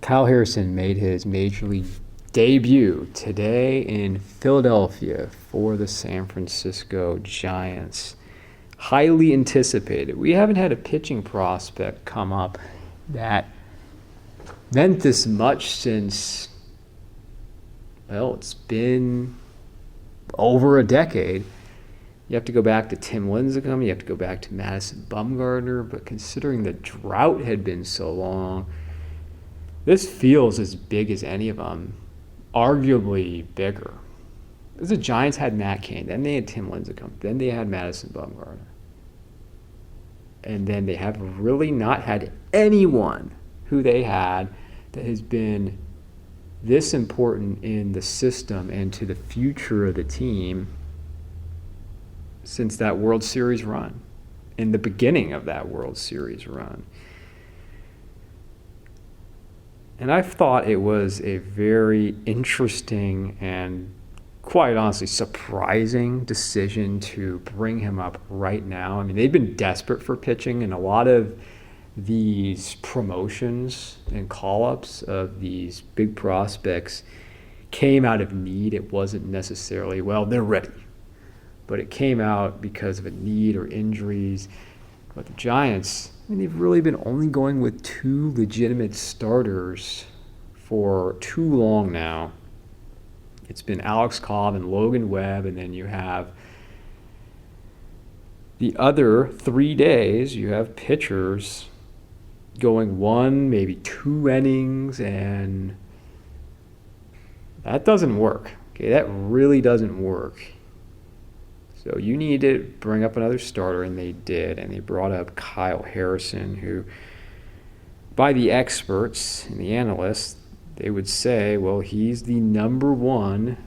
Kyle Harrison made his major league debut today in Philadelphia for the San Francisco Giants. Highly anticipated. We haven't had a pitching prospect come up that meant this much since, well, it's been over a decade. You have to go back to Tim Lincecum, you have to go back to Madison Bumgarner, but considering the drought had been so long, this feels as big as any of them, arguably bigger. The Giants had Matt Cain, then they had Tim Lincecum, then they had Madison Bumgarner. And then they have really not had anyone who they had that has been this important in the system and to the future of the team since that World Series run, in the beginning of that World Series run. And I thought it was a very interesting and quite honestly surprising decision to bring him up right now. I mean, they've been desperate for pitching, and a lot of these promotions and call-ups of these big prospects came out of need. It wasn't necessarily, well, they're ready, but it came out because of a need or injuries. But the Giants, I mean, they've really been only going with two legitimate starters for too long now. It's been Alex Cobb and Logan Webb, and then you have the other 3 days, you have pitchers going 1, maybe 2 innings, and that doesn't work. Okay, that really doesn't work. So you need to bring up another starter, and they did, and they brought up Kyle Harrison, who, by the experts and the analysts, they would say, well, he's the number one,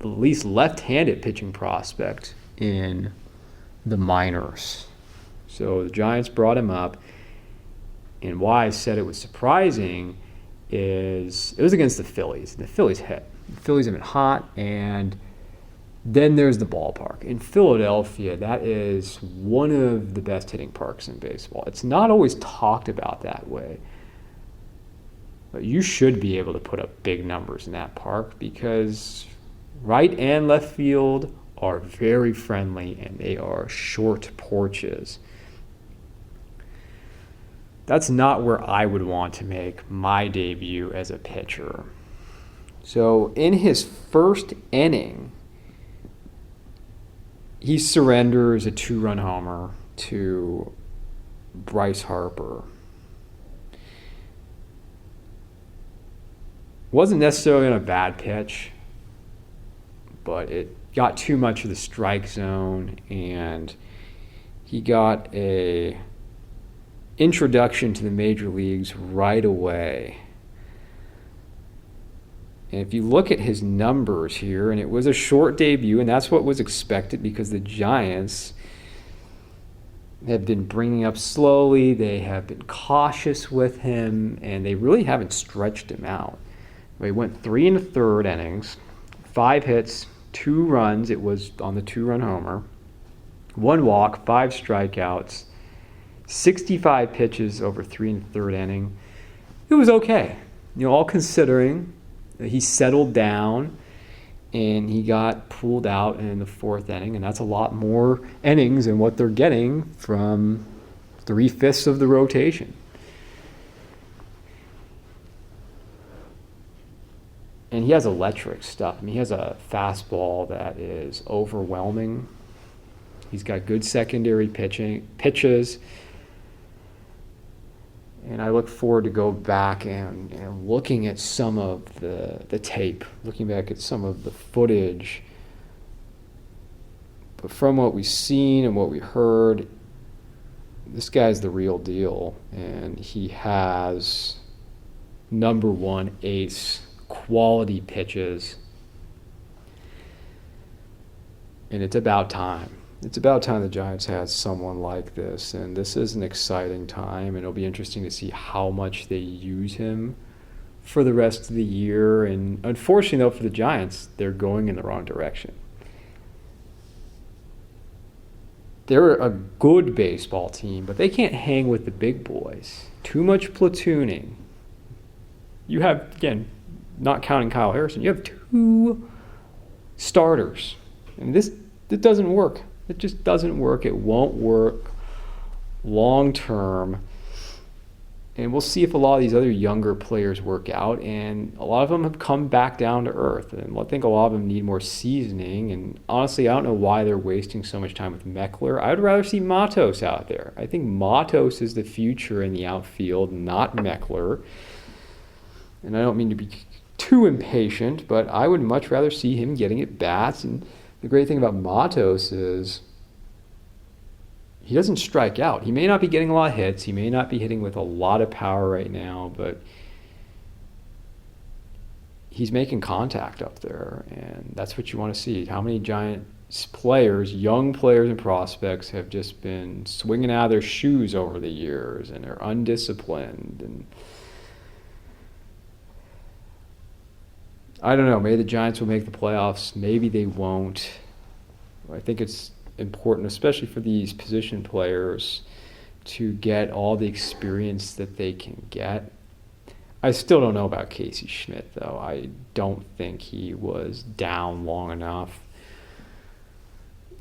at least left-handed pitching prospect in the minors. So the Giants brought him up, and why I said it was surprising is it was against the Phillies. The Phillies hit. The Phillies have been hot, and then there's the ballpark. In Philadelphia, that is one of the best hitting parks in baseball. It's not always talked about that way, but you should be able to put up big numbers in that park because right and left field are very friendly, and they are short porches. That's not where I would want to make my debut as a pitcher. So in his first inning, he surrenders a 2-run homer to Bryce Harper. Wasn't necessarily on a bad pitch, but it got too much of the strike zone, and he got a introduction to the major leagues right away. And if you look at his numbers here, and it was a short debut, and that's what was expected because the Giants have been bringing up slowly. They have been cautious with him, and they really haven't stretched him out. He went 3 1/3 innings, 5 hits, 2 runs. It was on the 2-run homer, 1 walk, 5 strikeouts, 65 pitches over 3 1/3 inning. It was okay, all considering. He settled down, and he got pulled out in the 4th inning, and that's a lot more innings than what they're getting from 3/5 of the rotation. And he has electric stuff. I mean, he has a fastball that is overwhelming. He's got good secondary pitches. And I look forward to go back and looking at some of the tape, looking back at some of the footage. But from what we've seen and what we heard, this guy's the real deal. And he has number one ace quality pitches. And it's about time. It's about time the Giants had someone like this, and this is an exciting time, and it'll be interesting to see how much they use him for the rest of the year. And unfortunately, though, for the Giants, they're going in the wrong direction. They're a good baseball team, but they can't hang with the big boys. Too much platooning. You have, again, not counting Kyle Harrison, you have 2 starters. And it doesn't work. It just doesn't work. It won't work long term. And we'll see if a lot of these other younger players work out. And a lot of them have come back down to earth. And I think a lot of them need more seasoning. And honestly, I don't know why they're wasting so much time with Meckler. I would rather see Matos out there. I think Matos is the future in the outfield, not Meckler. And I don't mean to be too impatient, but I would much rather see him getting at bats. And the great thing about Matos is he doesn't strike out. He may not be getting a lot of hits. He may not be hitting with a lot of power right now, but he's making contact up there, and that's what you want to see. How many Giants players, young players and prospects, have just been swinging out of their shoes over the years, and they're undisciplined. And I don't know. Maybe the Giants will make the playoffs. Maybe they won't. I think it's important, especially for these position players, to get all the experience that they can get. I still don't know about Casey Schmidt, though. I don't think he was down long enough.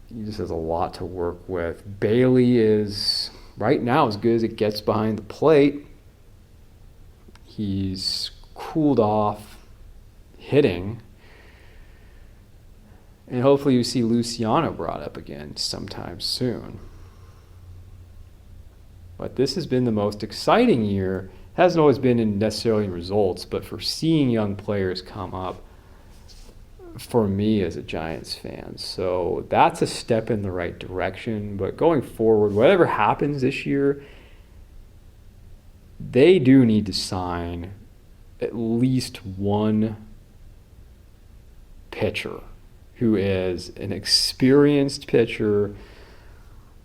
He just has a lot to work with. Bailey is, right now, as good as it gets behind the plate. He's cooled off hitting. And hopefully you see Luciano brought up again sometime soon. But this has been the most exciting year. It hasn't always been necessarily in results, but for seeing young players come up for me as a Giants fan. So that's a step in the right direction. But going forward, whatever happens this year, they do need to sign at least one pitcher who is an experienced pitcher,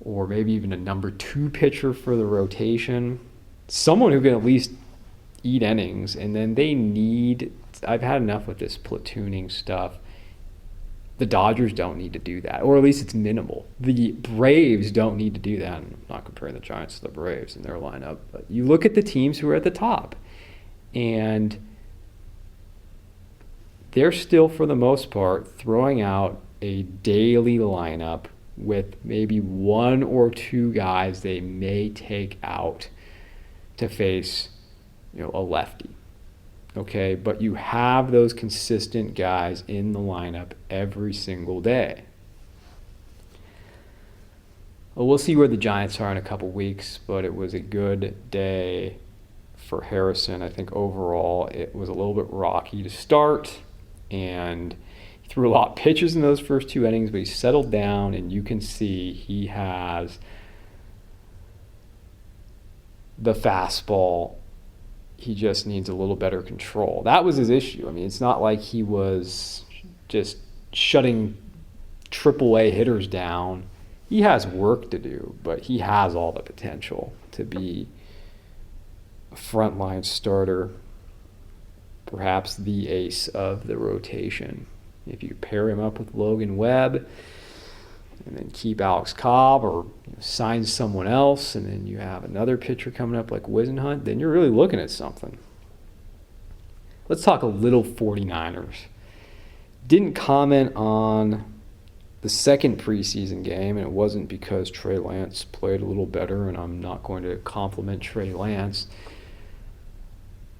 or maybe even a number 2 pitcher for the rotation. Someone who can at least eat innings. And then they need, I've had enough with this platooning stuff. The Dodgers don't need to do that, or at least it's minimal. The Braves don't need to do that. I'm not comparing the Giants to the Braves in their lineup, but you look at the teams who are at the top, and they're still, for the most part, throwing out a daily lineup with maybe 1 or 2 guys they may take out to face, a lefty. Okay, but you have those consistent guys in the lineup every single day. Well, we'll see where the Giants are in a couple weeks, but it was a good day for Harrison. I think overall it was a little bit rocky to start, and he threw a lot of pitches in those first 2 innings, but he settled down, and you can see he has the fastball. He just needs a little better control. That was his issue. I mean, it's not like he was just shutting AAA hitters down. He has work to do, but he has all the potential to be a frontline starter, perhaps the ace of the rotation. If you pair him up with Logan Webb and then keep Alex Cobb, or sign someone else, and then you have another pitcher coming up like Wisenhunt, then you're really looking at something. Let's talk a little 49ers. Didn't comment on the second preseason game, and it wasn't because Trey Lance played a little better, and I'm not going to compliment Trey Lance.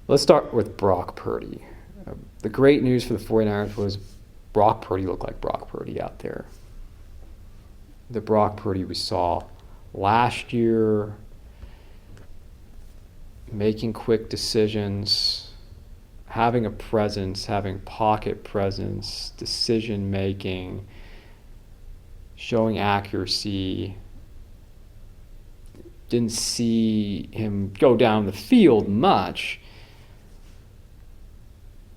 Let's start with Brock Purdy. The great news for the 49ers was Brock Purdy looked like Brock Purdy out there. The Brock Purdy we saw last year, making quick decisions, having a presence, having pocket presence, decision making, showing accuracy. Didn't see him go down the field much,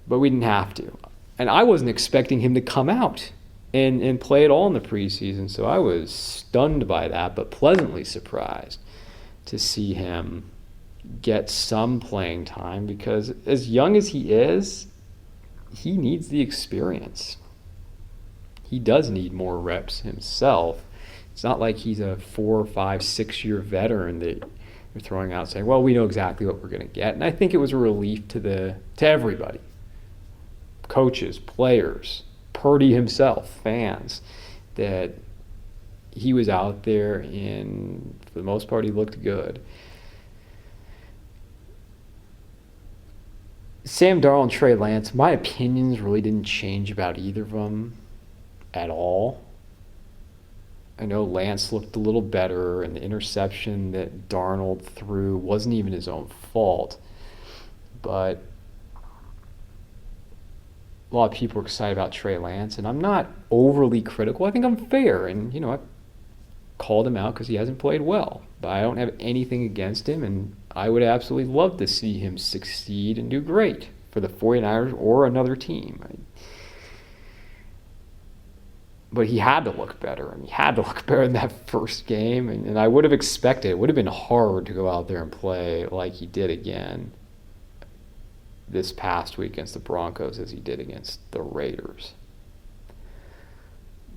but we didn't have to. And I wasn't expecting him to come out and play at all in the preseason, so I was stunned by that, but pleasantly surprised to see him get some playing time, because as young as he is, he needs the experience. He does need more reps himself. It's not like he's a 4 or 5, 6 year veteran that They're throwing out saying, well, we know exactly what we're going to get. And I think it was a relief to everybody. Coaches, players, Purdy himself, fans, that he was out there and for the most part he looked good. Sam Darnold and Trey Lance, my opinions really didn't change about either of them at all. I know Lance looked a little better, and the interception that Darnold threw wasn't even his own fault. But a lot of people are excited about Trey Lance, and I'm not overly critical. I think I'm fair, and, I called him out because he hasn't played well. But I don't have anything against him, and I would absolutely love to see him succeed and do great for the 49ers or another team. But he had to look better, and he had to look better in that first game. And I would have expected it would have been hard to go out there and play like he did again this past week against the Broncos as he did against the Raiders.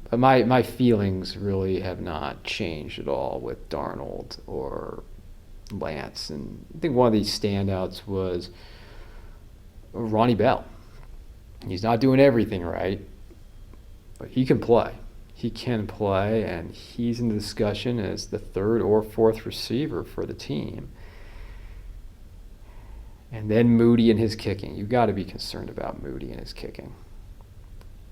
But my feelings really have not changed at all with Darnold or Lance. And I think one of these standouts was Ronnie Bell. He's not doing everything right, but he can play. He can play, and he's in the discussion as the third or fourth receiver for the team. And then Moody and his kicking. You've got to be concerned about Moody and his kicking.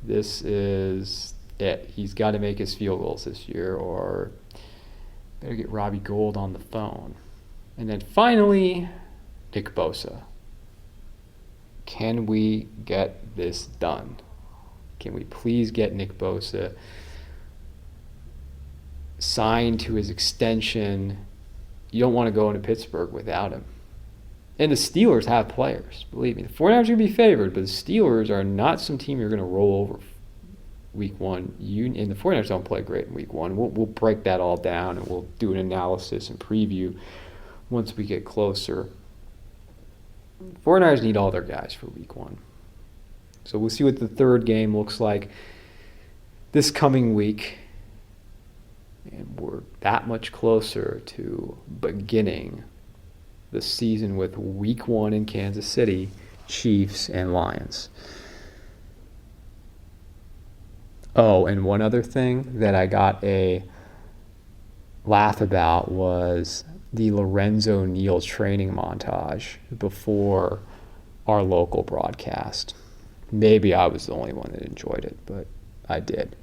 This is it. He's got to make his field goals this year, or better get Robbie Gould on the phone. And then finally, Nick Bosa. Can we get this done? Can we please get Nick Bosa signed to his extension? You don't want to go into Pittsburgh without him. And the Steelers have players, believe me. The 49ers are going to be favored, but the Steelers are not some team you're going to roll over week one. And the 49ers don't play great in week one. We'll break that all down, and we'll do an analysis and preview once we get closer. 49ers need all their guys for week one. So we'll see what the third game looks like this coming week. And we're that much closer to beginning the season with week one in Kansas City, Chiefs and Lions. Oh, and one other thing that I got a laugh about was the Lorenzo Neal training montage before our local broadcast. Maybe I was the only one that enjoyed it, but I did.